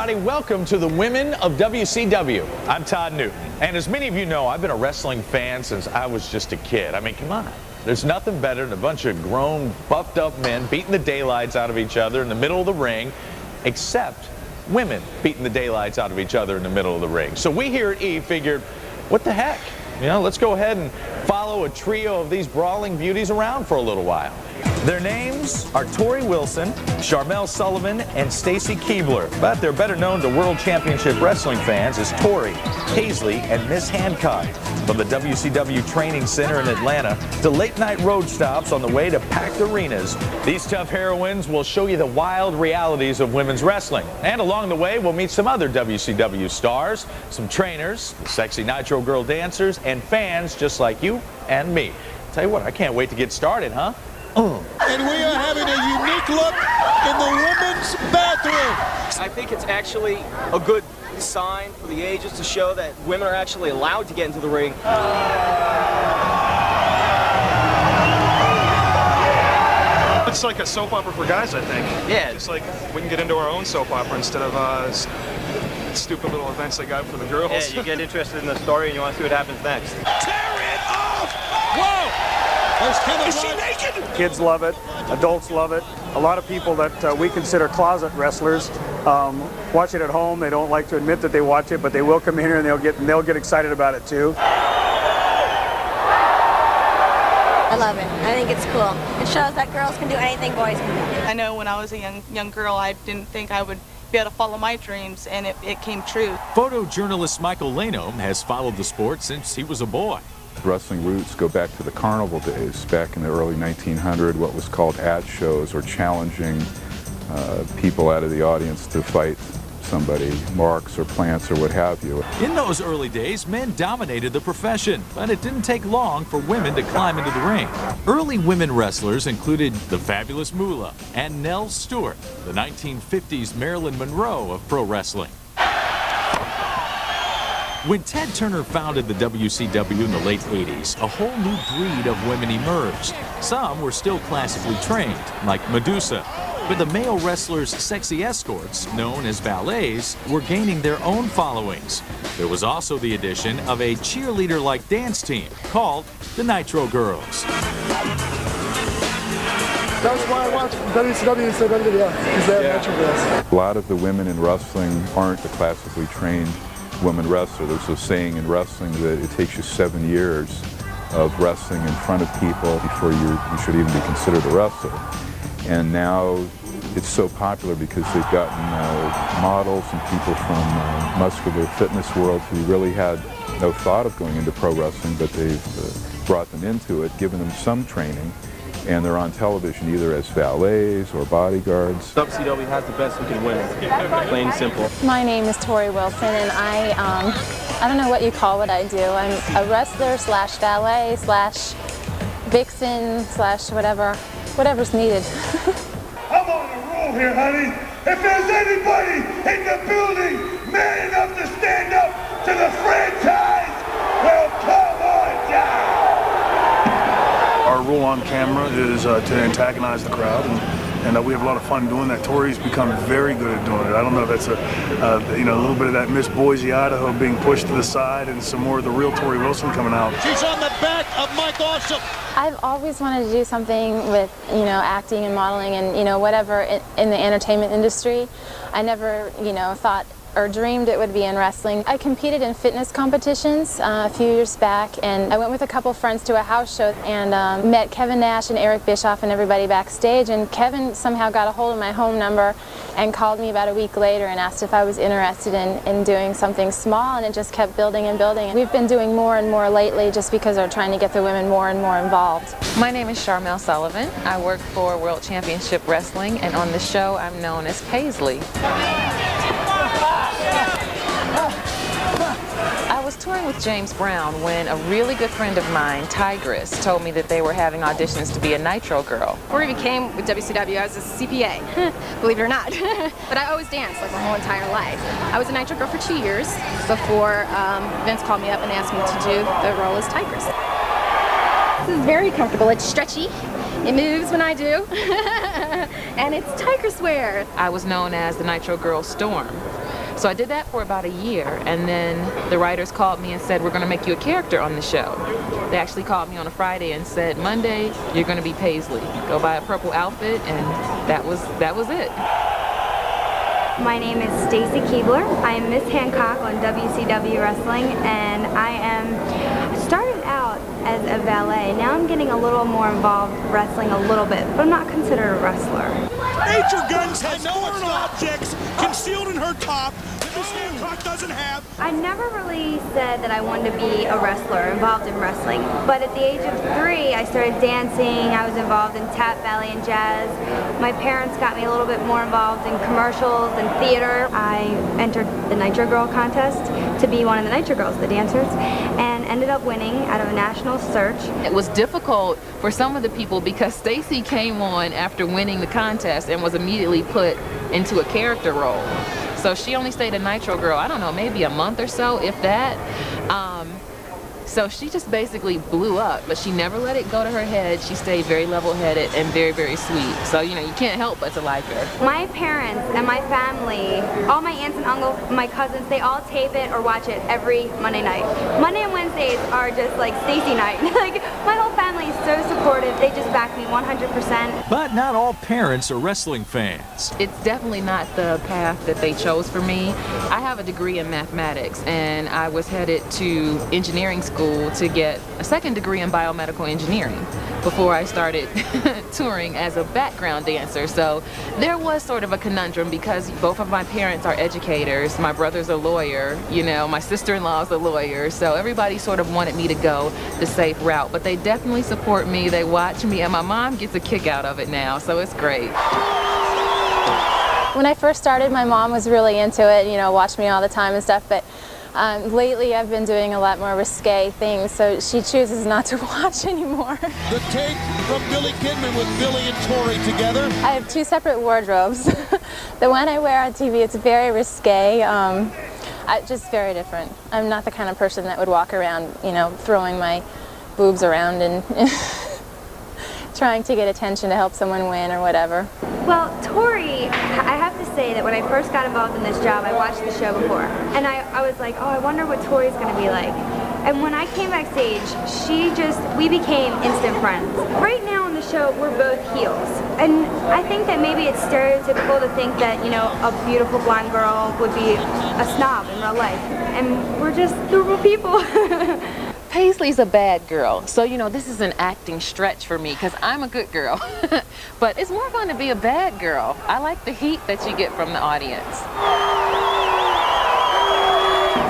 everybody. Welcome to the Women of WCW. I'm Todd Newton, and as many of you know, I've been a wrestling fan since I was just a kid. I mean, come on. There's nothing better than a bunch of grown, buffed up men beating the daylights out of each other in the middle of the ring, except women beating the daylights out of each other in the middle of the ring. So we here at E figured, what the heck? You know, let's go ahead and follow a trio of these brawling beauties around for a little while. Their names are Tori Wilson, Sharmell Sullivan, and Stacy Keibler, but they're better known to World Championship Wrestling fans as Tori, Paisley, and Miss Hancock. From the WCW Training Center in Atlanta to late-night road stops on the way to packed arenas, these tough heroines will show you the wild realities of women's wrestling. And along the way, we'll meet some other WCW stars, some trainers, the sexy Nitro girl dancers, and fans just like you and me. Tell you what, I can't wait to get started, huh? And we are having a unique look in the women's bathroom. I think it's actually a good sign for the ages to show that women are actually allowed to get into the ring. It's like a soap opera for guys, I think. Yeah. It's like we can get into our own soap opera instead of stupid little events they got for the girls. Yeah, you get interested in the story and you want to see what happens next. Tear it off! Whoa! Is she naked? Kids love it, adults love it. A lot of people that we consider closet wrestlers watch it at home. They don't like to admit that they watch it, but they will come in here and they'll get excited about it too. I love it. I think it's cool. It shows that girls can do anything boys can do. I know when I was a young girl, I didn't think I would be able to follow my dreams, and it came true. Photojournalist Michael Lano has followed the sport since he was a boy. Wrestling roots go back to the carnival days, back in the early 1900s, what was called ad shows, or challenging people out of the audience to fight somebody, marks or plants or what have you. In those early days, men dominated the profession, but it didn't take long for women to climb into the ring. Early women wrestlers included the Fabulous Moolah and Nell Stewart, the 1950s Marilyn Monroe of pro wrestling. When Ted Turner founded the WCW in the late 80s, a whole new breed of women emerged. Some were still classically trained, like Medusa, but the male wrestlers' sexy escorts, known as valets, were gaining their own followings. There was also the addition of a cheerleader-like dance team called the Nitro Girls. That's why I watch WCW so good, because they have Nitro Girls. A lot of the women in wrestling aren't the classically trained women wrestler. There's a saying in wrestling that it takes you 7 years of wrestling in front of people before you should even be considered a wrestler. And now it's so popular because they've gotten models and people from muscular fitness world who really had no thought of going into pro wrestling, but they've brought them into it, given them some training, and they're on television either as valets or bodyguards. WCW has the best looking women, plain and simple. My name is Tori Wilson, and I don't know what you call what I do. I'm a wrestler slash valet slash vixen slash whatever's needed. I'm on a roll here, honey. If there's anybody in the building man enough to stand up to the franchise, well, come on down. Our rule on camera is to antagonize the crowd, and we have a lot of fun doing that. Tori's become very good at doing it. I don't know if that's a little bit of that Miss Boise, Idaho being pushed to the side, and some more of the real Tori Wilson coming out. She's on the back of Mike Awesome. I've always wanted to do something with, acting and modeling and, whatever in the entertainment industry. I never, thought or dreamed it would be in wrestling. I competed in fitness competitions a few years back, and I went with a couple friends to a house show and met Kevin Nash and Eric Bischoff and everybody backstage, and Kevin somehow got a hold of my home number and called me about a week later and asked if I was interested in doing something small, and it just kept building and building. We've been doing more and more lately just because they're trying to get the women more and more involved. My name is Sharmell Sullivan. I work for World Championship Wrestling, and on the show I'm known as Paisley. I was touring with James Brown when a really good friend of mine, Tigress, told me that they were having auditions to be a Nitro girl. Before I became with WCW, I was a CPA, believe it or not. But I always danced like my whole entire life. I was a Nitro girl for 2 years before Vince called me up and asked me to do the role as Tigress. This is very comfortable. It's stretchy. It moves when I do. And it's Tigress wear. I was known as the Nitro Girl Storm. So I did that for about a year, and then the writers called me and said, we're going to make you a character on the show. They actually called me on a Friday and said, Monday, you're going to be Paisley. Go buy a purple outfit, and that was it. My name is Stacy Keebler. I am Miss Hancock on WCW Wrestling, and I started out as a valet. Now I'm getting a little more involved wrestling a little bit, but I'm not considered a wrestler. Nature Guns has foreign objects concealed in her top that Miss Hancock doesn't have. I never really said that I wanted to be a wrestler, involved in wrestling, but at the age of 3, I started dancing. I was involved in tap, ballet, and jazz. My parents got me a little bit more involved in commercials and theater. I entered the Nitro Girl contest to be one of the Nitro Girls, the dancers, and ended up winning out of a national search. It was difficult for some of the people because Stacy came on after winning the contest and was immediately put into a character role. So she only stayed a Nitro Girl, I don't know, maybe a month or so, if that. So she just basically blew up, but she never let it go to her head. She stayed very level-headed and very, very sweet. So, you know, you can't help but to like her. My parents and my family, all my aunts and uncles, my cousins, they all tape it or watch it every Monday night. Monday and Wednesdays are just like Stacy night. Like, my whole family is so supportive. They just back me 100%. But not all parents are wrestling fans. It's definitely not the path that they chose for me. I have a degree in mathematics, and I was headed to engineering school to get a second degree in biomedical engineering before I started touring as a background dancer. So there was sort of a conundrum because both of my parents are educators. My brother's a lawyer, you know, my sister-in-law's a lawyer. So everybody sort of wanted me to go the safe route, but they definitely support me. They watch me, and my mom gets a kick out of it now, so it's great. When I first started, my mom was really into it, you know, watched me all the time and stuff, but lately I've been doing a lot more risque things, so she chooses not to watch anymore. The take from Billy Kidman with Billy and Tori together. I have 2 separate wardrobes. The one I wear on TV, it's very risque, just very different. I'm not the kind of person that would walk around, you know, throwing my boobs around and trying to get attention to help someone win or whatever. Well, Tori, I have to say that when I first got involved in this job, I watched the show before, and I was like, oh, I wonder what Tori's going to be like. And when I came backstage, we became instant friends. Right now on the show, we're both heels. And I think that maybe it's stereotypical to think that, you know, a beautiful blonde girl would be a snob in real life. And we're just normal people. Paisley's a bad girl, so you know this is an acting stretch for me because I'm a good girl. But it's more fun to be a bad girl. I like the heat that you get from the audience.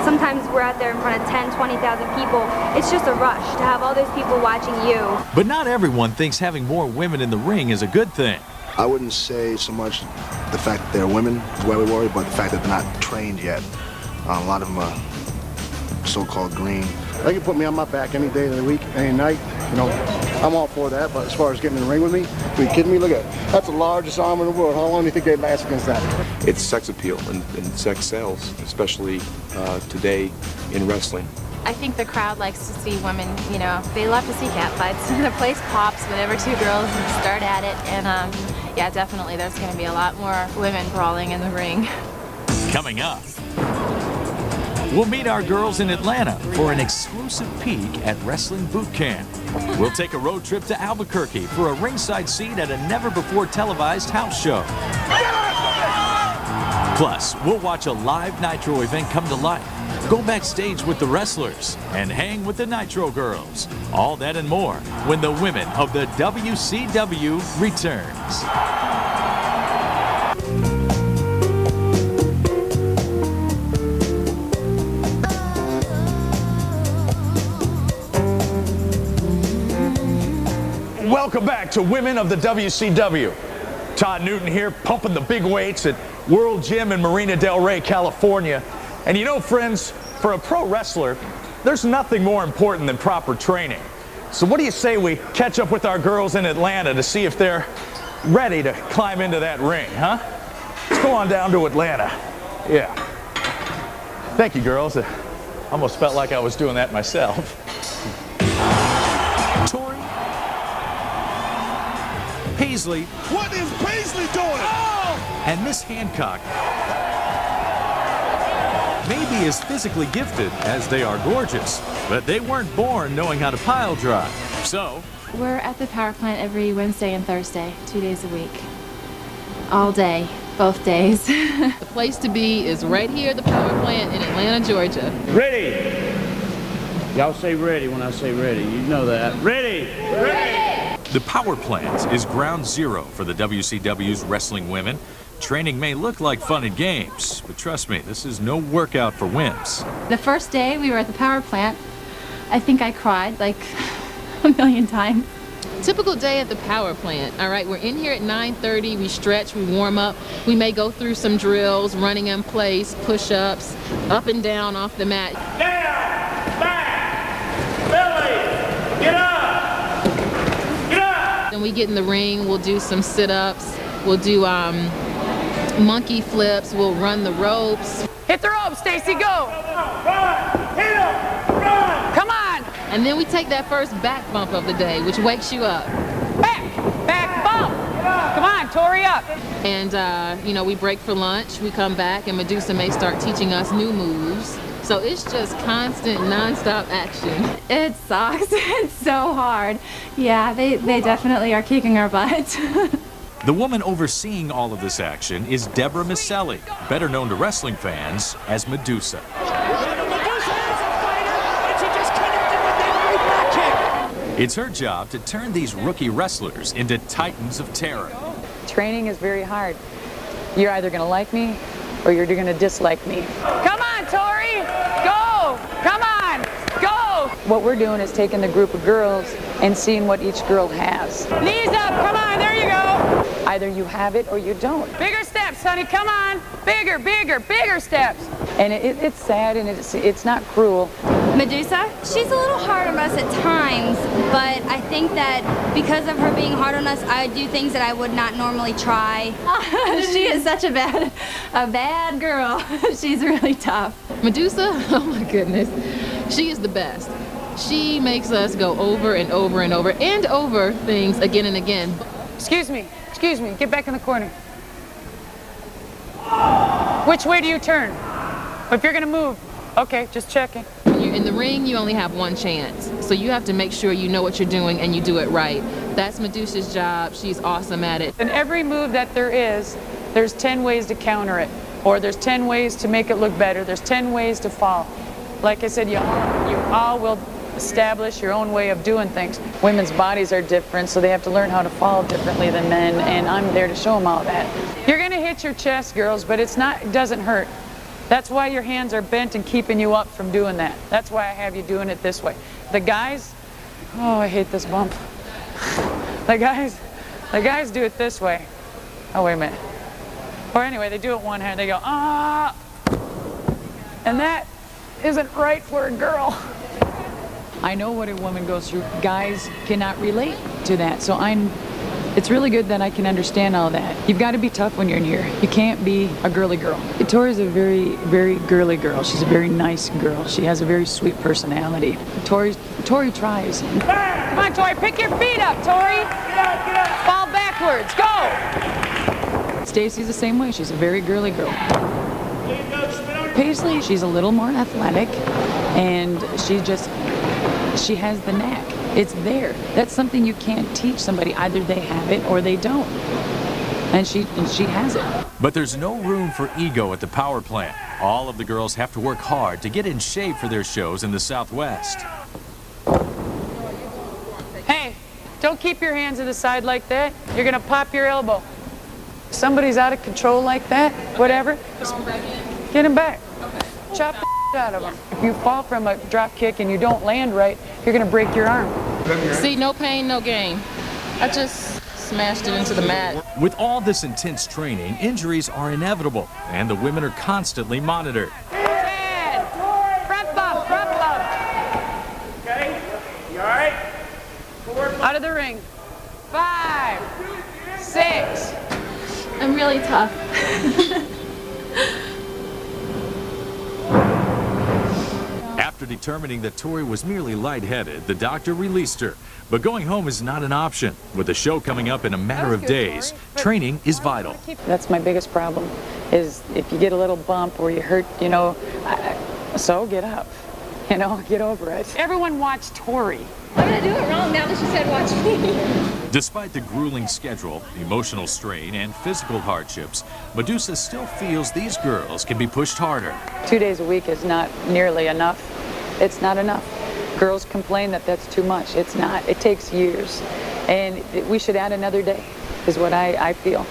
Sometimes we're out there in front of 10, 20,000 people. It's just a rush to have all those people watching you. But not everyone thinks having more women in the ring is a good thing. I wouldn't say so much the fact that they're women is why we worry, but the fact that they're not trained yet. A lot of them are so-called green. They can put me on my back any day of the week, any night. You know, I'm all for that, but as far as getting in the ring with me, are you kidding me? Look at that. That's the largest arm in the world. How long do you think they'd last against that? It's sex appeal and sex sells, especially today in wrestling. I think the crowd likes to see women, you know, they love to see cat fights. The place pops whenever 2 girls start at it, and yeah, definitely there's going to be a lot more women brawling in the ring. Coming up, we'll meet our girls in Atlanta for an exclusive peek at Wrestling Boot Camp. We'll take a road trip to Albuquerque for a ringside seat at a never-before-televised house show. Plus, we'll watch a live Nitro event come to life, go backstage with the wrestlers, and hang with the Nitro girls. All that and more when the Women of the WCW returns. Welcome back to Women of the WCW. Todd Newton here, pumping the big weights at World Gym in Marina del Rey, California. And you know, friends, for a pro wrestler, there's nothing more important than proper training. So what do you say we catch up with our girls in Atlanta to see if they're ready to climb into that ring, huh? Let's go on down to Atlanta. Yeah. Thank you, girls. I almost felt like I was doing that myself. Tori, Paisley, what is Paisley doing? Oh! and Miss Hancock may be as physically gifted as they are gorgeous, but they weren't born knowing how to pile drive. So, We're at the power plant every Wednesday and Thursday, 2 days a week. All day, both days. The place to be is right here at the power plant in Atlanta, Georgia. Ready. Y'all say ready when I say ready. You know that. Ready. Ready. The power plant is ground zero for the WCW's wrestling women. Training may look like fun and games, but trust me, this is no workout for wimps. The first day we were at the power plant, I think I cried like a million times. Typical day at the power plant. All right, we're in here at 9:30. We stretch, we warm up. We may go through some drills, running in place, push-ups, up and down off the mat. Down, back, belly, get up, get up. Then we get in the ring, we'll do some sit-ups, we'll do monkey flips, we'll run the ropes. Hit the ropes, Stacy, go! Run, hit 'em, run. Come on! And then we take that first back bump of the day, which wakes you up. Back bump! Come on, Tori, up! And, you know, we break for lunch, we come back, and Medusa may start teaching us new moves. So it's just constant, non-stop action. It sucks. It's so hard. Yeah, they definitely are kicking our butt. The woman overseeing all of this action is Deborah Miceli, better known to wrestling fans as Medusa. It's her job to turn these rookie wrestlers into titans of terror. Training is very hard. You're either going to like me or you're going to dislike me. Come on, Tori! Go! Come on! Go! What we're doing is taking the group of girls and seeing what each girl has. Knees up! Come on! There you go! Either you have it or you don't. Bigger steps, honey! Come on! Bigger, bigger, bigger steps! And it's sad and it's not cruel. Medusa? She's a little hard on us at times, but I think that because of her being hard on us, I do things that I would not normally try. She is such a bad girl. She's really tough. Medusa, oh my goodness, she is the best. She makes us go over and over and over and over things again and again. Excuse me, get back in the corner. Which way do you turn? If you're gonna move, okay, just checking. When you're in the ring, you only have one chance. So you have to make sure you know what you're doing and you do it right. That's Medusa's job. She's awesome at it. In every move that there is, there's 10 ways to counter it. Or there's 10 ways to make it look better. There's 10 ways to fall. Like I said, you all will establish your own way of doing things. Women's bodies are different, so they have to learn how to fall differently than men, and I'm there to show them all that. You're gonna hit your chest, girls, but it doesn't hurt. That's why your hands are bent and keeping you up from doing that. That's why I have you doing it this way. The guys, oh, I hate this bump. The guys do it this way. Oh, wait a minute. Or anyway, they do it one hand, they go, ah! And that isn't right for a girl. I know what a woman goes through. Guys cannot relate to that, so it's really good that I can understand all that. You've got to be tough when you're in here. You can't be a girly girl. Tori's a very, very girly girl. She's a very nice girl. She has a very sweet personality. Tori tries. Come on, Tori, pick your feet up, Tori. Get up. Fall backwards, go. Stacy's the same way. She's a very girly girl. Paisley, she's a little more athletic, and she has the knack. It's there. That's something you can't teach somebody. Either they have it or they don't. And she has it. But there's no room for ego at the power plant. All of the girls have to work hard to get in shape for their shows in the Southwest. Hey, don't keep your hands to the side like that. You're gonna pop your elbow. If somebody's out of control like that, whatever, get him back. Chop the out of them. If you fall from a drop kick and you don't land right, you're gonna break your arm. See, no pain, no gain. I just smashed it into the mat. With all this intense training, injuries are inevitable, and the women are constantly monitored. Ted! Front bump, front bump. Okay, you all right? Out of the ring. 5, 6. I'm really tough. After After determining that Tori was merely lightheaded, the doctor released her. But going home is not an option. With the show coming up in a matter of days, training is vital. That's my biggest problem, is if you get a little bump or you hurt, you know, so get up. You know, get over it. Everyone watch Tori. I'm gonna do it wrong now that she said watch me. Despite the grueling schedule, emotional strain, and physical hardships, Medusa still feels these girls can be pushed harder. 2 days a week is not nearly enough. It's not enough. Girls complain that that's too much. It's not. It takes years. And we should add another day, is what I feel.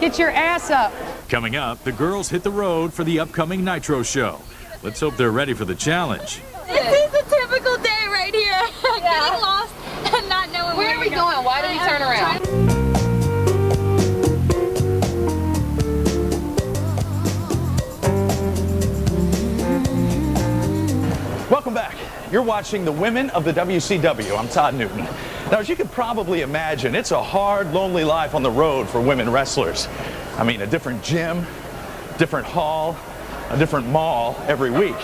Get your ass up. Coming up, the girls hit the road for the upcoming Nitro show. Let's hope they're ready for the challenge. This is a typical day right here. Getting lost and not knowing Where are we going? Why did we turn around? Welcome back. You're watching the Women of the WCW. I'm Todd Newton. Now, as you can probably imagine, it's a hard, lonely life on the road for women wrestlers. I mean, a different gym, different hall, a different mall every week.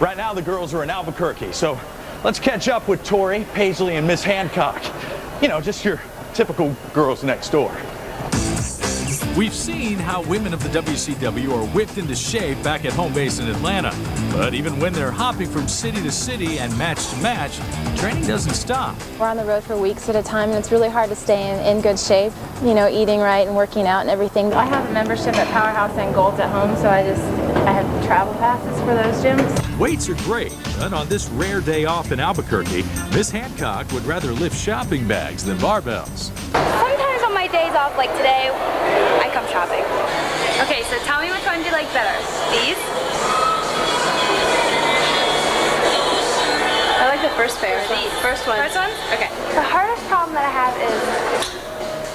Right now, the girls are in Albuquerque, so let's catch up with Tori, Paisley, and Miss Hancock. You know, just your typical girls next door. We've seen how women of the WCW are whipped into shape back at home base in Atlanta. But even when they're hopping from city to city and match to match, training doesn't stop. We're on the road for weeks at a time, and it's really hard to stay in good shape, you know, eating right and working out and everything. I have a membership at Powerhouse and Gold's at home, so I have travel passes for those gyms. Weights are great, but on this rare day off in Albuquerque, Miss Hancock would rather lift shopping bags than barbells. Sometimes on my days off, like today, I come shopping. Okay, so tell me which one do you like better? These? I like the first pair. These? First one. First one? Okay. The hardest problem that I have is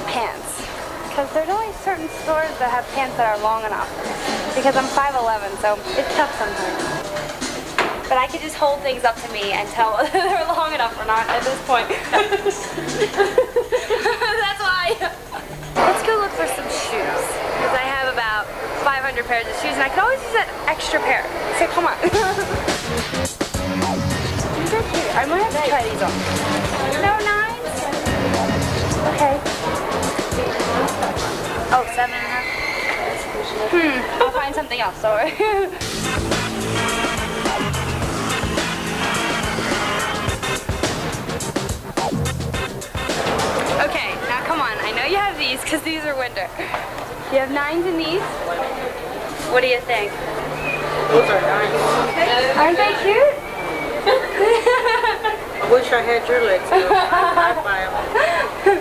pants. Because there's only certain stores that have pants that are long enough. Because I'm 5'11", so it's tough sometimes. But I could just hold things up to me and tell whether they're long enough or not at this point. That's why. Let's go look for some shoes. Because I have about 500 pairs of shoes and I could always use that extra pair. So come on. These are cute. I might have to try these on. No nines? Okay. Oh, 7.5? I'll find something else, sorry. Okay, now come on. I know you have these because these are winter. You have 9s in these? What do you think? Those are nice. Aren't they cute? I wish I had your legs. I'd buy them.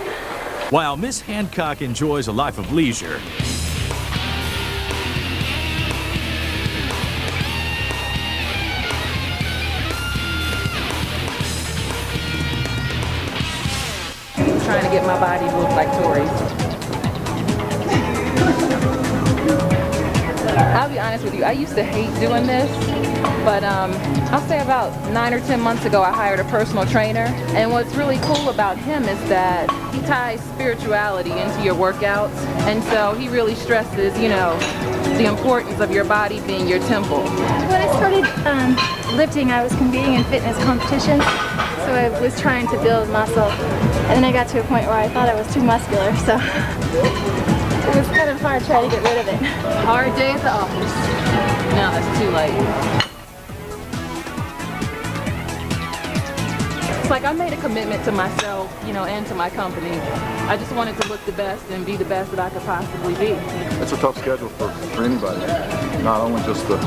While Miss Hancock enjoys a life of leisure, Trying to get my body to look like Tori's. I'll be honest with you, I used to hate doing this, but I'll say about 9 or 10 months ago I hired a personal trainer, and what's really cool about him is that he ties spirituality into your workouts, and so he really stresses, you know, the importance of your body being your temple. When I started lifting, I was competing in fitness competitions, so I was trying to build muscle, and then I got to a point where I thought I was too muscular, so it was kind of hard trying to get rid of it. Hard day at the office. No, that's too late. It's like I made a commitment to myself, you know, and to my company. I just wanted to look the best and be the best that I could possibly be. It's a tough schedule for anybody, not only just the,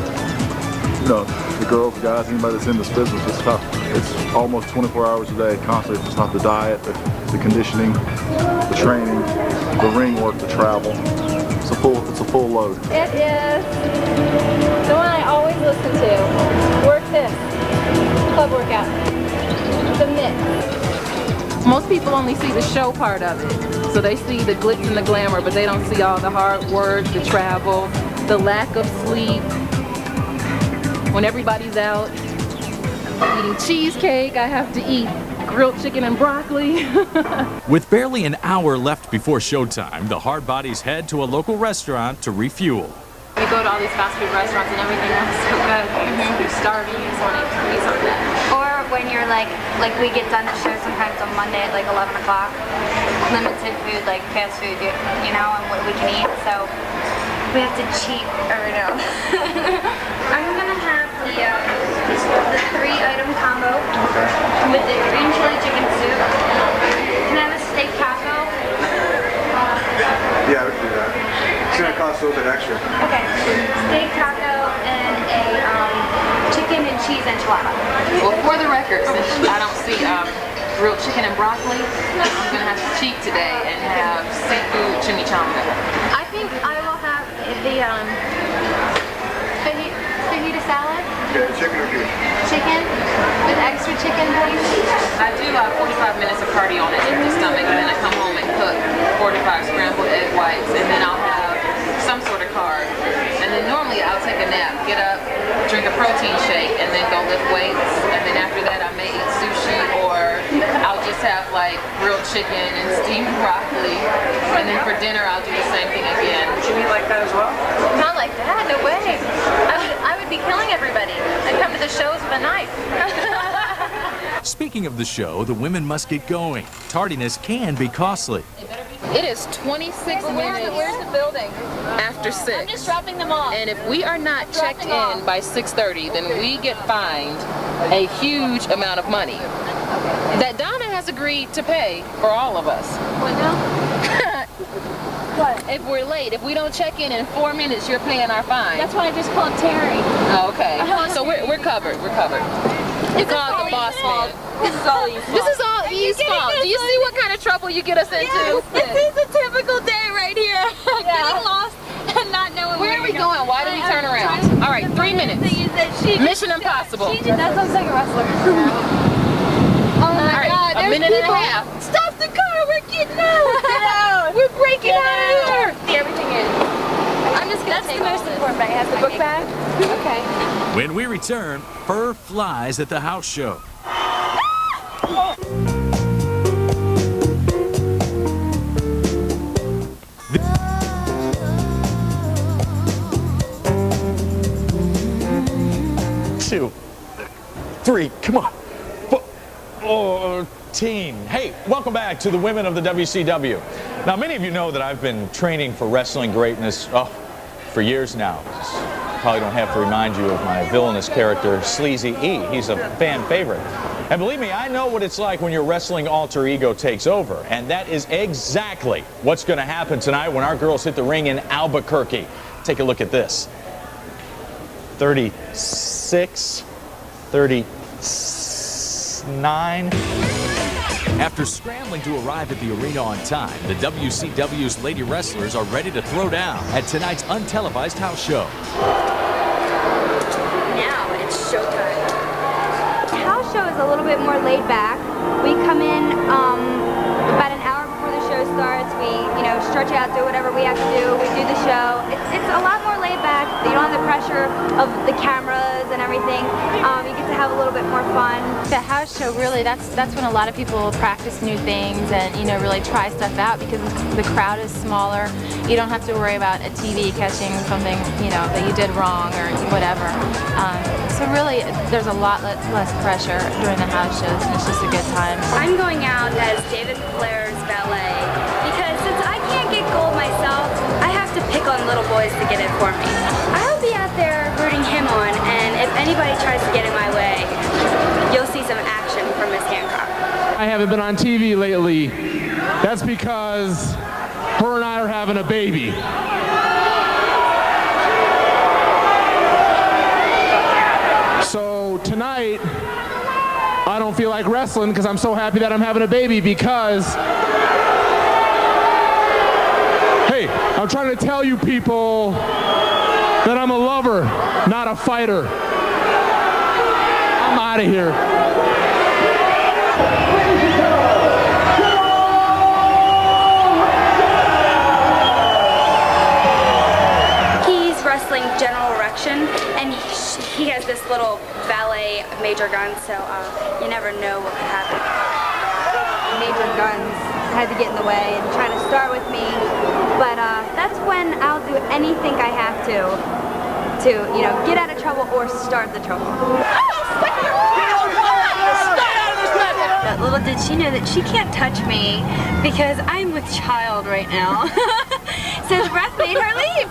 you know, the girls, the guys, anybody that's in this business. It's tough. It's almost 24 hours a day, constantly. If it's not the diet, the conditioning, the training, the ring work, the travel. It's a full load. It is the one I always listen to. Work this. Club workout. The mix. Most people only see the show part of it. So they see the glitz and the glamour, but they don't see all the hard work, the travel, the lack of sleep. When everybody's out eating cheesecake, I have to eat grilled chicken and broccoli. with barely an hour left before showtime, the hard bodies head to a local restaurant to refuel. We go to all these fast food restaurants and everything looks so good. You're starving, you just want to eat And like we get done the show sometimes on Monday at like 11 o'clock. Limited food, like fast food, you know, and what we can eat. So we have to cheat every now. I'm gonna have the 3-item combo with the green chili chicken soup. Can I have a steak taco? Yeah, we can do that. It's gonna cost a little bit extra. Okay. Steak taco and a chicken and cheese enchilada. Well, for the record, since I don't see grilled chicken and broccoli, I'm gonna have to cheat today and have seafood chimichanga. I think I will have the fajita salad. Yeah, chicken or beef? Chicken with extra chicken, please. I do 45 minutes of cardio on an empty stomach, and then I come home and cook 45 scrambled egg whites, and then I'll have some sort of carb. And then normally I'll take a nap, get up, drink a protein shake, and then go lift weights. And then after that I may eat sushi, or I'll just have like grilled chicken and steamed broccoli. And then for dinner I'll do the same thing again. Would you eat like that as well? Not like that, no way. I would be killing everybody. I'd come to the shows with a knife. Speaking of the show, the women must get going. Tardiness can be costly. It is 26 minutes Where's the building? after 6. I'm just dropping them off. And if we are not checked in by 6:30, then we get fined a huge amount of money that Donna has agreed to pay for all of us. What now? What? If we're late, if we don't check in 4 minutes, you're paying our fine. That's why I just called Terry. Oh, okay. So we're covered. We're covered. We call it the boss man. This is all you. This is all Eve's fault. Do you see what kind of trouble you get us into? This is a typical day right here. Getting lost and not knowing where are we going? Why did we turn around? All right, 3 minutes. Mission impossible. That sounds like a wrestler. Oh my All right, God, a minute and a half. Stop the car, we're getting out. Get out. We're breaking out of here. See everything in. I'm just gonna take the most important bag. It has the book bag. Okay. When we return, fur flies at the house show. 2, 3, come on. 14. Hey, welcome back to the Women of the WCW. Now, many of you know that I've been training for wrestling greatness for years now. Probably don't have to remind you of my villainous character, Sleazy E. He's a fan favorite. And believe me, I know what it's like when your wrestling alter ego takes over. And that is exactly what's going to happen tonight when our girls hit the ring in Albuquerque. Take a look at this. 36, 39. After scrambling to arrive at the arena on time, the WCW's lady wrestlers are ready to throw down at tonight's untelevised house show. Now it's showtime. The house show is a little bit more laid back. We come in about an hour before the show starts. We, stretch out, do whatever we have to do. We do the show. It's a lot more laid back. You don't have the pressure of the cameras and everything. You get to have a little bit more fun. The house show, really, that's when a lot of people practice new things and, really try stuff out because the crowd is smaller. You don't have to worry about a TV catching something, that you did wrong or whatever. So really, there's a lot less pressure during the house shows, and it's just a good time. I'm going out as David Flair's valet because since I can't get gold myself, I have to pick on little boys to get it for me. I'll be out there rooting him on, and if anybody tries to get in my way, you'll see some action from Miss Hancock. I haven't been on TV lately. That's because her and I are having a baby. So tonight, I don't feel like wrestling because I'm so happy that I'm having a baby because, hey, I'm trying to tell you people that I'm a lover, not a fighter. I'm out of here. He's wrestling General Erection, and he has this little valet major gun, so you never know what could happen. Major guns had to get in the way and try to start with me, but that's when I'll do anything I have to get out of trouble or start the trouble. Stay did she know that she can't touch me because I'm with child right now. So the ref made her leave.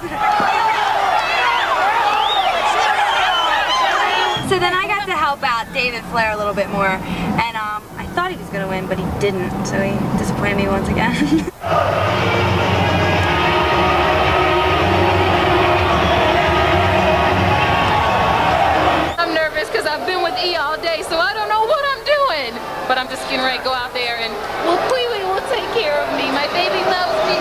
So then I got to help out David Flair a little bit more, and I thought he was going to win, but he didn't, so he disappointed me once again. I'm nervous because I've been with E all day, so I don't know what I'm doing. But I'm just getting ready to go out there and, well, Pee-wee will take care of me. My baby loves me.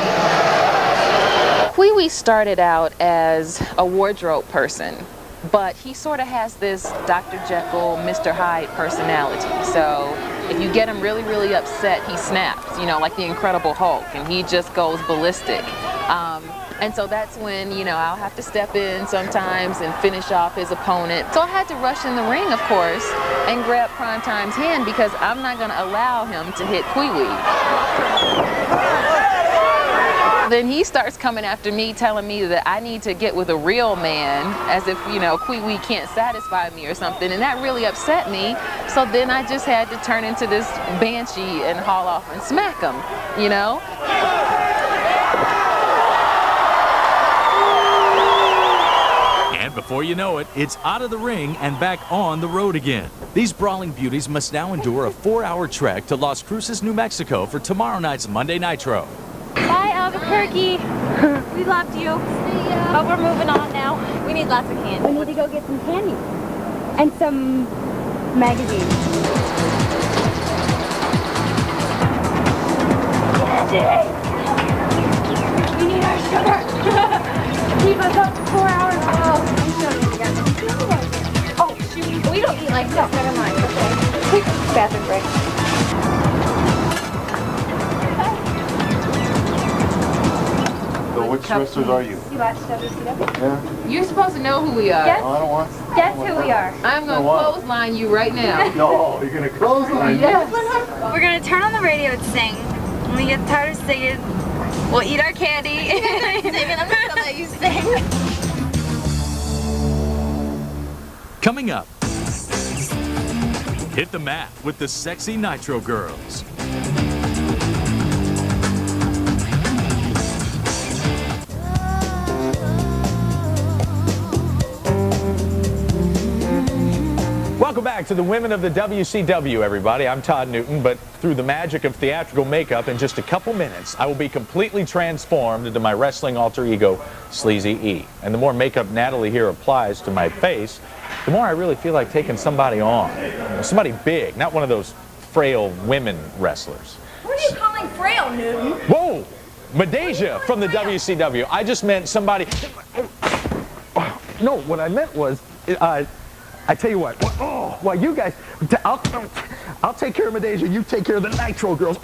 Pee-wee started out as a wardrobe person, but he sort of has this Dr. Jekyll, Mr. Hyde personality. So if you get him really, really upset, he snaps, you know, like the Incredible Hulk, and he just goes ballistic. And so that's when, you know, I'll have to step in sometimes and finish off his opponent. So I had to rush in the ring, of course, and grab Primetime's hand because I'm not going to allow him to hit Pee-wee. Then he starts coming after me, telling me that I need to get with a real man, as if, you know, Pee-wee can't satisfy me or something, and that really upset me. So then I just had to turn into this banshee and haul off and smack him, you know? And before you know it, it's out of the ring and back on the road again. These brawling beauties must now endure a 4-hour trek to Las Cruces, New Mexico for tomorrow night's Monday Nitro. Bye, Albuquerque. We loved you. But we're moving on now. We need lots of candy. We need to go get some candy and some magazines. Candy! We need our sugar. Keep us up for 4 hours. Oh, shoot. We don't eat like this. Never mind. Okay. Quick bathroom break. So which wrestlers are you? You watch WCW? Yeah. You're supposed to know who we are. Yes. No, I don't want. Guess who we are. I'm going to clothesline you right now. No, you're gonna clothesline. Yes. We're going to turn on the radio and sing. When we get tired of singing, we'll eat our candy. David, I'm not going to let you sing. Coming up, hit the mat with the sexy Nitro girls. Welcome back to the Women of the WCW, everybody. I'm Todd Newton, but through the magic of theatrical makeup, in just a couple minutes, I will be completely transformed into my wrestling alter ego, Sleazy E. And the more makeup Natalie here applies to my face, the more I really feel like taking somebody on. Somebody big, not one of those frail women wrestlers. What are you calling frail, Newton? Whoa! Medeja from the WCW. I just meant somebody... No, what I meant was... I tell you what, well, you guys, I'll take care of Medeja, you take care of the Nitro girls.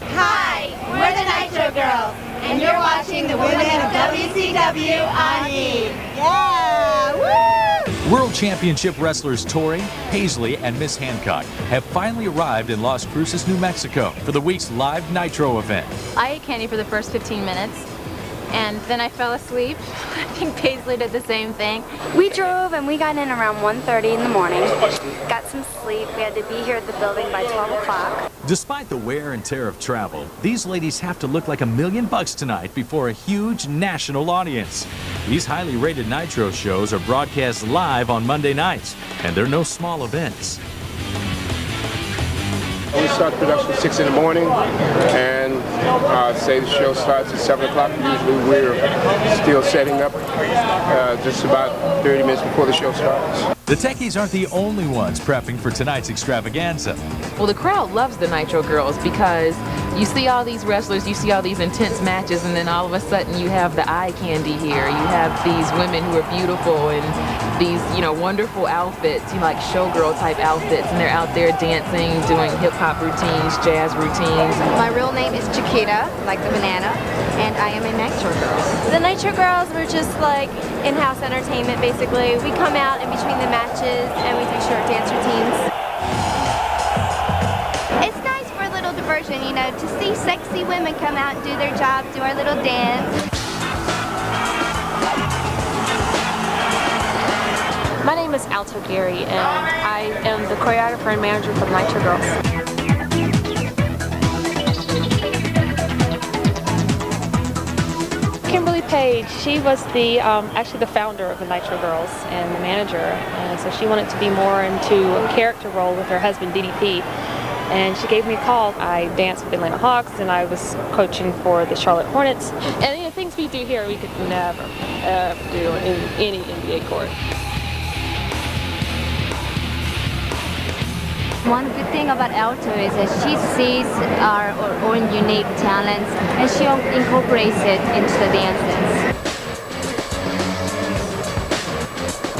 Hi, we're the Nitro Girls, and you're watching the Women of WCW on E! Yeah! Woo! World Championship wrestlers Tori, Paisley, and Miss Hancock have finally arrived in Las Cruces, New Mexico for the week's live Nitro event. I ate candy for the first 15 minutes, and then I fell asleep. I think Paisley did the same thing. We drove and we got in around 1:30 in the morning. Got some sleep. We had to be here at the building by 12 o'clock. Despite the wear and tear of travel, these ladies have to look like $1 million tonight before a huge national audience. These highly rated Nitro shows are broadcast live on Monday nights, and they're no small events. We start production at 6 in the morning, and say the show starts at 7 o'clock. Usually we're still setting up just about 30 minutes before the show starts. The techies aren't the only ones prepping for tonight's extravaganza. Well, the crowd loves the Nitro girls because you see all these wrestlers, you see all these intense matches, and then all of a sudden you have the eye candy here. You have these women who are beautiful and these, you know, wonderful outfits, you know, like showgirl type outfits, and they're out there dancing, doing hip-hop routines, jazz routines. My real name is Chiquita, like the banana, and I am a Nitro Girl. The Nitro Girls were just like in-house entertainment, basically. We come out in between the matches and we do short dance routines. It's nice for a little diversion, you know, to see sexy women come out and do their job, do our little dance. My name is is Alto Gary, and I am the choreographer and manager for the Nitro Girls. Kimberly Page, she was the actually the founder of the Nitro Girls and the manager, and so she wanted to be more into a character role with her husband DDP, and she gave me a call. I danced with the Atlanta Hawks, and I was coaching for the Charlotte Hornets, and the things we do here we could never ever do in any NBA court. One good thing about Alto is that she sees our own unique talents and she incorporates it into the dances.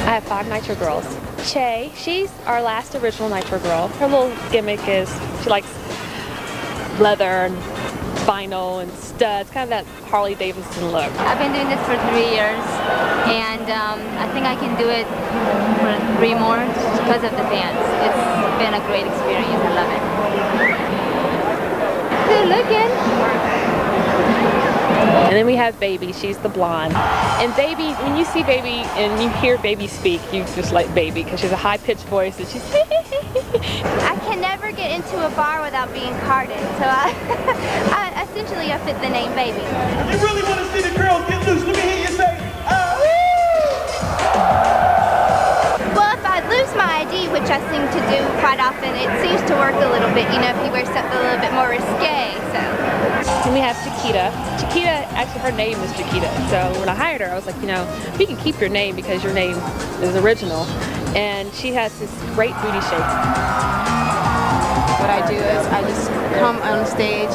I have 5 Nitro Girls. Che, she's our last original Nitro Girl. Her little gimmick is she likes leather and vinyl and studs, kind of that Harley Davidson look. I've been doing this for 3 years and I think I can do it for 3 more because of the dance. It's been a great experience. I love it. Good looking. And then we have Baby, she's the blonde. And Baby, when you see Baby and you hear Baby speak, you just like Baby because she's a high-pitched voice and she's I can never get into a bar without being carded, so essentially I fit the name Baby. You really want to see the girls get loose? Let me hear you say, Well, if I lose my ID, which I seem to do quite often, it seems to work a little bit, you know, if you wear something a little bit more risque, so. And we have Chiquita. Chiquita, actually her name is Chiquita. So when I hired her, I was like, you know, you can keep your name because your name is original. And she has this great booty shape. What I do is I just come on stage,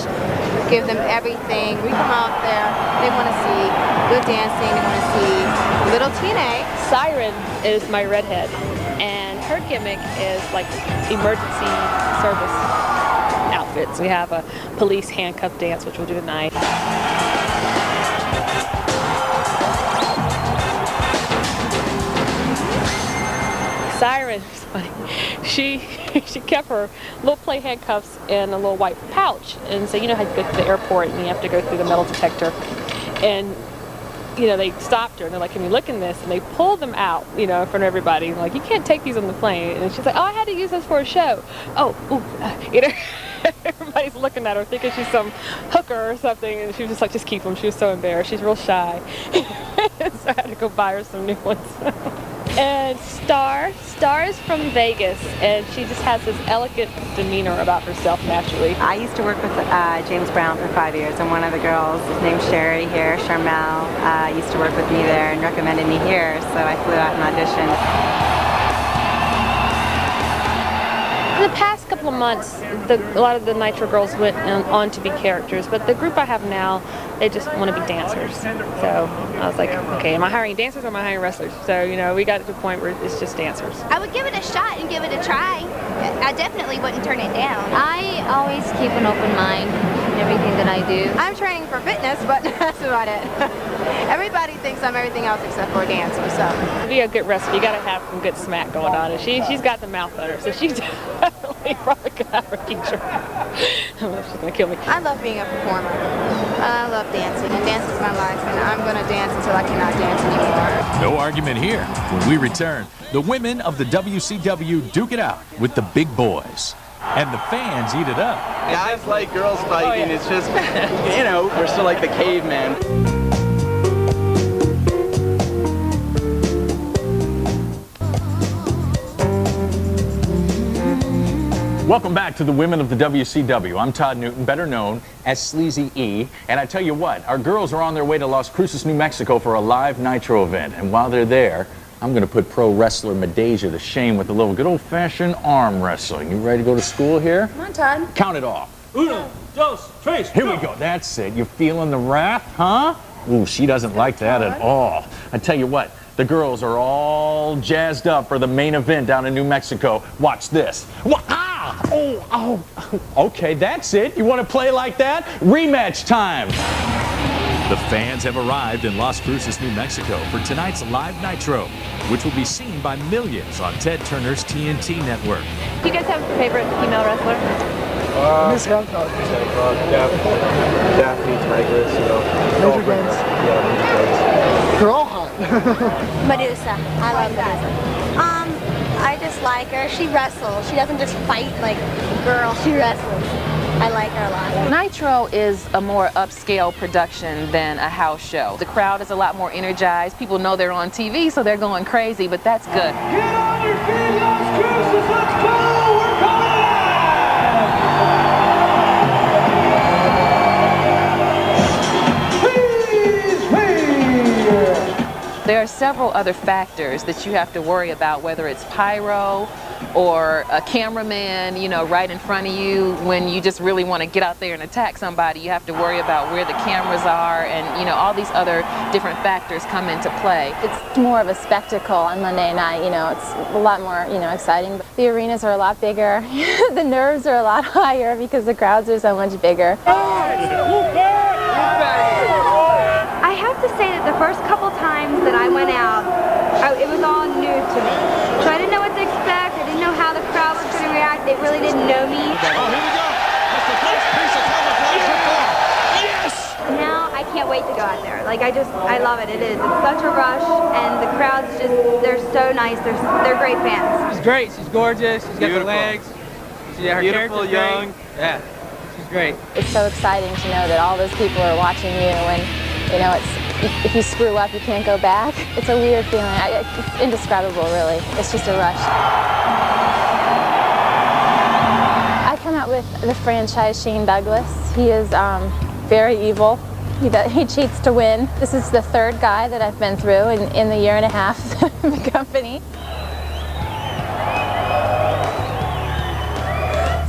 give them everything. We come out there, they want to see good dancing, they want to see little TNA. Siren is my redhead, and her gimmick is like emergency service outfits. We have a police handcuff dance, which we'll do tonight. Siren is funny. She kept her little play handcuffs in a little white pouch, and so you know how you go to the airport and you have to go through the metal detector, and you know they stopped her and they're like, "Can you look in this?" And they pulled them out, you know, in front of everybody. And like, "You can't take these on the plane." And she's like, "Oh, I had to use those for a show." Oh, ooh, you know. Everybody's looking at her thinking she's some hooker or something, and she was just like, "Just keep them." She was so embarrassed. She's real shy. So I had to go buy her some new ones. And Star is from Vegas, and she just has this elegant demeanor about herself naturally. I used to work with James Brown for 5 years, and one of the girls is named Sherry here, Charmel, used to work with me there and recommended me here, so I flew out and auditioned. In the past couple of months, a lot of the Nitro girls went on to be characters, but the group I have now, they just want to be dancers. So I was like, okay, am I hiring dancers or am I hiring wrestlers? So, you know, we got to the point where it's just dancers. I would give it a shot and give it a try. I definitely wouldn't turn it down. I always keep an open mind in everything that I do. I'm training for fitness, but that's about it. Everybody thinks I'm everything else except for a dancer, so. To be a good wrestler, you got to have some good smack going on. And she's got the mouth butter, so she's definitely probably could have her teacher. She's going to kill me. I love being a performer. I love dancing, and dance is my life, and I'm going to dance until I cannot dance anymore. No argument here. When we return, the women of the WCW duke it out with the big boys. And the fans eat it up. Guys like girls fighting. It's just, you know, we're still like the caveman. Welcome back to the Women of the WCW. I'm Todd Newton, better known as Sleazy E. And I tell you what, our girls are on their way to Las Cruces, New Mexico for a live Nitro event. And while they're there, I'm going to put pro wrestler Medeja to shame with a little good old-fashioned arm wrestling. You ready to go to school here? Come on, Todd. Count it off. Uno, dos, tres. Here we go. That's it. You feeling the wrath, huh? Ooh, she doesn't like that at all. I tell you what, the girls are all jazzed up for the main event down in New Mexico. Watch this. Oh, okay, that's it. You want to play like that? Rematch time. The fans have arrived in Las Cruces, New Mexico for tonight's live Nitro, which will be seen by millions on Ted Turner's TNT network. Do you guys have a favorite female wrestler? Daphne, Tigress, you know. Major Guns. Yeah, Major Guns. They're all hot. Medusa. I love Medusa. like her. She wrestles. She doesn't just fight like a girl. She wrestles. I like her a lot. Nitro is a more upscale production than a house show. The crowd is a lot more energized. People know they're on TV, so they're going crazy, but that's good. Get on your feet, Las Cruces, let's go! We're coming There are several other factors that you have to worry about, whether it's pyro or a cameraman, you know, right in front of you. When you just really want to get out there and attack somebody, you have to worry about where the cameras are, and, you know, all these other different factors come into play. It's more of a spectacle on Monday night, you know, it's a lot more, you know, exciting. The arenas are a lot bigger. The nerves are a lot higher because the crowds are so much bigger. I have to say that the first couple times that I went out, it was all new to me. So I didn't know what to expect. I didn't know how the crowd was going to react. They really didn't know me. Oh, here we go. That's the first piece of camouflage so far. Yes! Now I can't wait to go out there. Like, I love it. It is. It's such a rush, and the crowd's they're so nice. They're great fans. She's great. She's gorgeous. She's got the legs. Her Beautiful, young. Yeah, she's great. It's so exciting to know that all those people are watching you, and, you know, if you screw up, you can't go back. It's a weird feeling. It's indescribable, really. It's just a rush. I come out with the franchise Shane Douglas. He is very evil. He cheats to win. This is the third guy that I've been through in the year and a half of the company.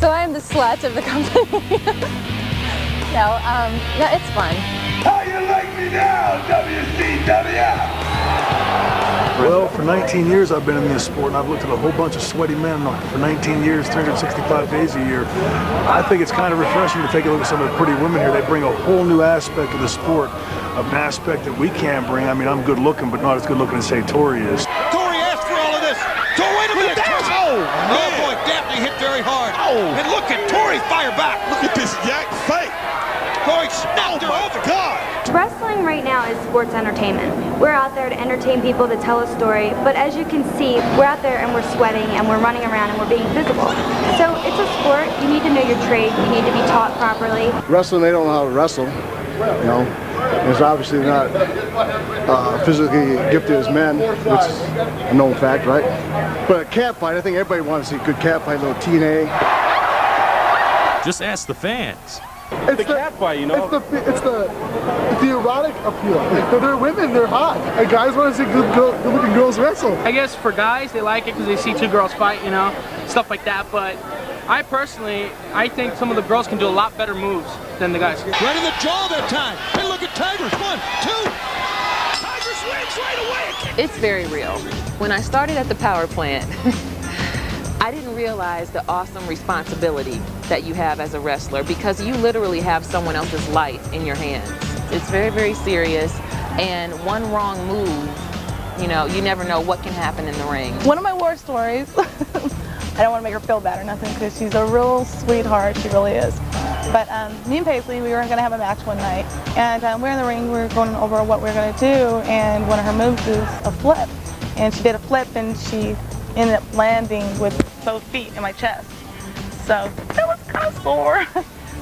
So I'm the slut of the company. No, it's fun. How you like me now, WCW? Well, for 19 years I've been in this sport, and I've looked at a whole bunch of sweaty men for 19 years, 365 days a year. I think it's kind of refreshing to take a look at some of the pretty women here. They bring a whole new aspect of the sport, an aspect that we can't bring. I mean, I'm good looking, but not as good looking as, say, Tori is. Tori asked for all of this. Wait a minute. Oh boy, Daphne hit very hard. Oh. And look at Tori fire back. Look at this yak fight. Tori snapped her. Oh my God. Wrestling right now is sports entertainment. We're out there to entertain people, to tell a story, but as you can see, we're out there and we're sweating and we're running around and we're being physical. So it's a sport. You need to know your trade. You need to be taught properly. Wrestling, they don't know how to wrestle, you know. It's obviously not physically gifted as men, which is a known fact, right? But a cat fight, I think everybody wants to see a good cat fight, a little TNA. Just ask the fans. It's the cat fight, you know. It's the erotic appeal. They're women, they're hot. And guys want to see good-looking girls wrestle. I guess for guys, they like it because they see two girls fight, you know, stuff like that. But I personally, I think some of the girls can do a lot better moves than the guys. Right in the jaw that time. Hey, look at Tigers. 1, 2. Tigers wins right away. It's very real. When I started at the power plant, I didn't realize the awesome responsibility that you have as a wrestler, because you literally have someone else's life in your hands. It's very, very serious, and one wrong move, you know, you never know what can happen in the ring. One of my war stories, I don't want to make her feel bad or nothing, because she's a real sweetheart, she really is. But me and Paisley, we were going to have a match one night, and we're in the ring, we were going over what we were going to do, and one of her moves is a flip. And she did a flip, and she ended up landing with both feet in my chest. So that was kind of sore.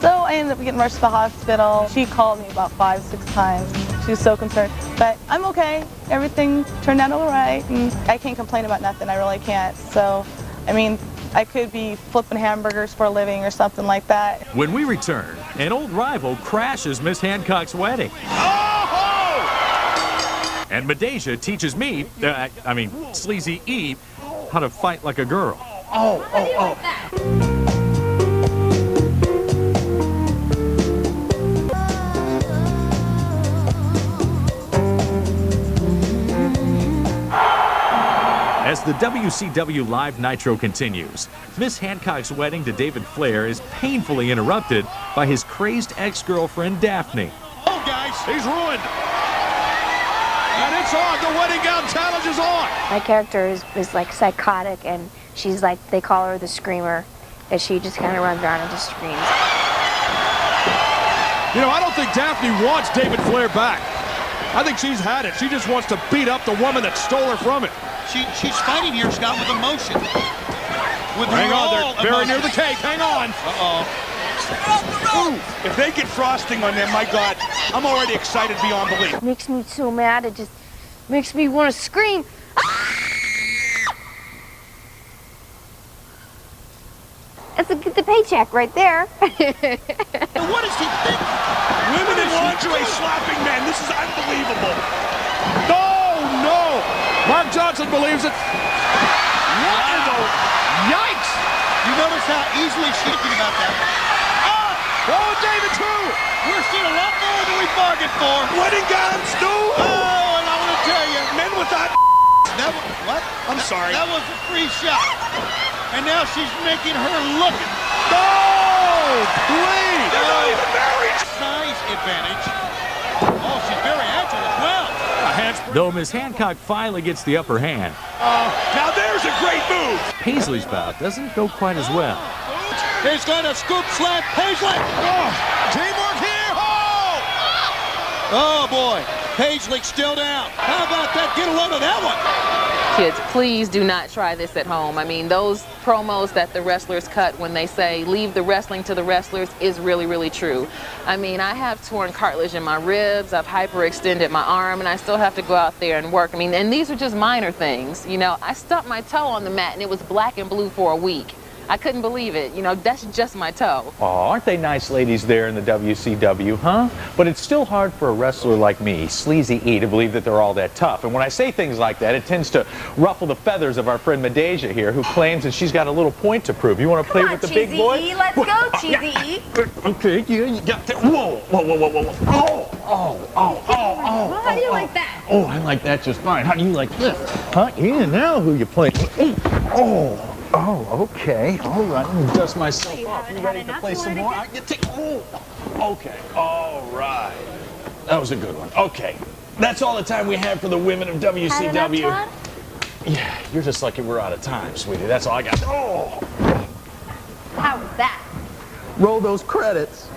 So I ended up getting rushed to the hospital. She called me about 5, 6 times. She was so concerned. But I'm okay. Everything turned out all right. And I can't complain about nothing. I really can't. So, I mean, I could be flipping hamburgers for a living or something like that. When we return, an old rival crashes Miss Hancock's wedding. Oh! And Medeja teaches me, Sleazy Eve, how to fight like a girl. As the WCW Live Nitro continues, Miss Hancock's wedding to David Flair is painfully interrupted by his crazed ex-girlfriend, Daphne. Oh, guys, he's ruined. And it's on. The wedding gown challenge is on. My character is like psychotic, and she's like, they call her the screamer, and she just kind of runs around and just screams. You know, I don't think Daphne wants David Flair back. I think she's had it. She just wants to beat up the woman that stole her from him. She's fighting here, Scott, with emotion. Hang on, they're very near the cake. Hang on. Ooh, if they get frosting on them, my God, I'm already excited beyond belief. Makes me so mad. It just makes me want to scream. That's the paycheck right there. What does he think? Women in lingerie slapping men. This is unbelievable. Oh, no. Mark Johnson believes it. What in the... Yikes. You notice how easily she's thinking about that. Oh, David, too. We're seeing a lot more than we bargained for. Wedding gowns, too. Oh, and I want to tell you. Men without... What? I'm sorry. That was a free shot. And now she's making her look it. Oh, please. They're not even married. Size advantage. Oh, she's very agile as well. Though Miss Hancock finally gets the upper hand. Now there's a great move. Paisley's bout doesn't go quite as well. He's going to scoop slap Paisley. Oh, teamwork here. Oh, boy. Paisley still down. How about that? Get a load of that one. Kids, please do not try this at home. I mean, those promos that the wrestlers cut when they say leave the wrestling to the wrestlers is really, really true. I mean, I have torn cartilage in my ribs, I've hyperextended my arm, and I still have to go out there and work. I mean, and these are just minor things. You know, I stubbed my toe on the mat and it was black and blue for a week. I couldn't believe it. You know, that's just my toe. Oh, aren't they nice ladies there in the WCW, huh? But it's still hard for a wrestler like me, Sleazy E, to believe that they're all that tough. And when I say things like that, it tends to ruffle the feathers of our friend Medeja here, who claims that she's got a little point to prove. You want to play with the big boy? Cheesy E, let's go, Cheesy E. Okay, yeah, you got that. Whoa, whoa, whoa, whoa, whoa. Well, how do you like that? Oh, I like that just fine. How do you like this? Huh? Yeah, now who you playing with? Oh, okay. All right. Let me dust myself off. You ready to play some more? Okay. All right. That was a good one. Okay. That's all the time we have for the Women of WCW. Yeah, you're just lucky we're out of time, sweetie. That's all I got. How was that? Roll those credits.